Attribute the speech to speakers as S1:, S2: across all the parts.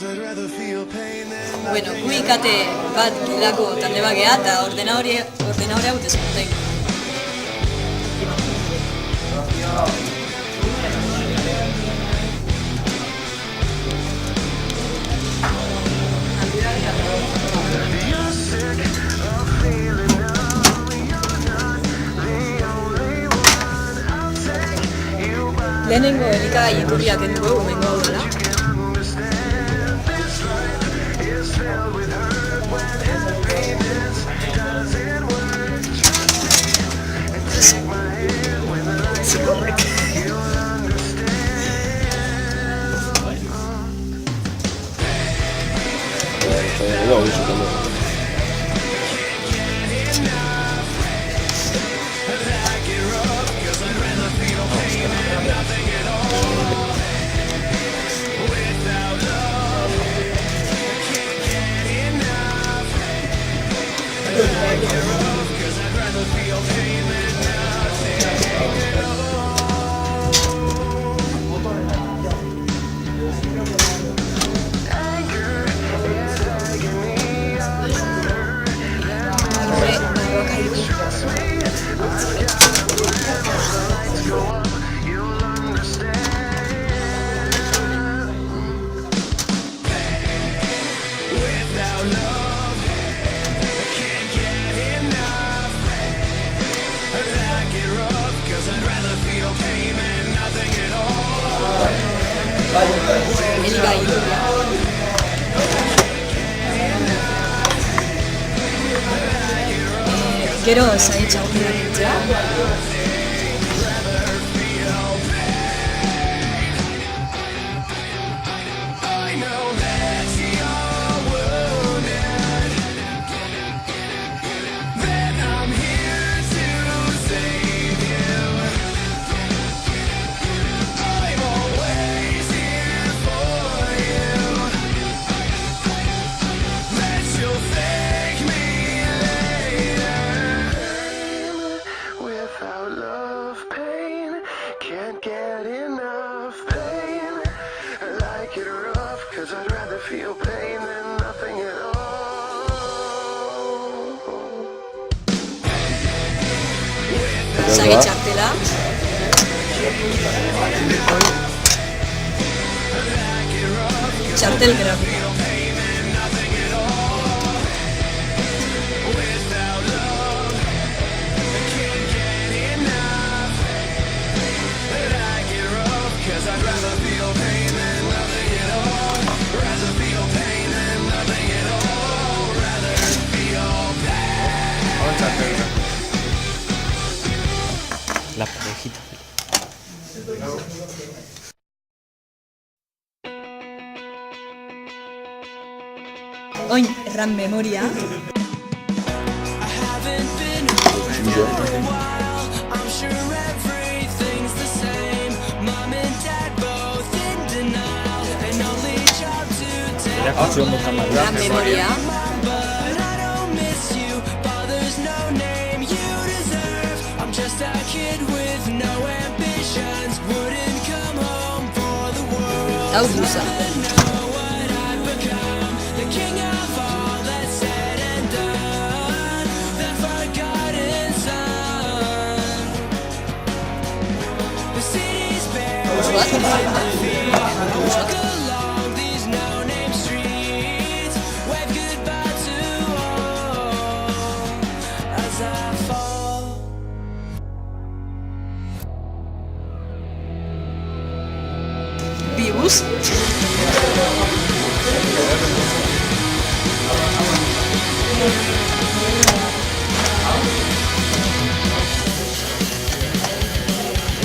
S1: Bueno, gu ikate bat gilako talde bat geha eta ordenadorea haute zenuten. Lehenengo elikagai iturriak endu gomengo hau dela. Elikagai iturria. Gero zaitza urriak entzea. Zagi txartela. Txartel grafiko.
S2: La parejita.
S1: Oin, erran memoria. Erran memoria. Hau duza. Bibus.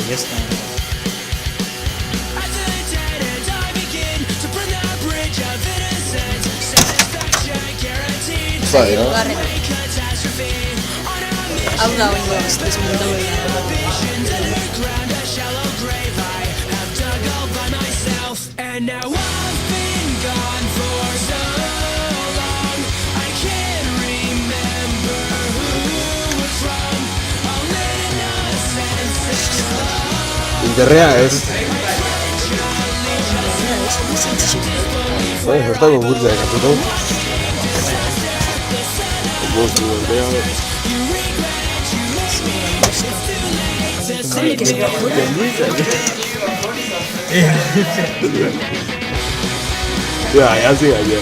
S2: Ya está.
S3: Bai, no?
S1: Hau da oingo, ez minutu
S4: And now I've been gone for so long, I can't remember who it's from. All innocence is lost.
S3: Interrea es...
S1: Zerra, ez
S3: Bertako burza egatuko. Bostu berdea. Ya, ya sí, ya.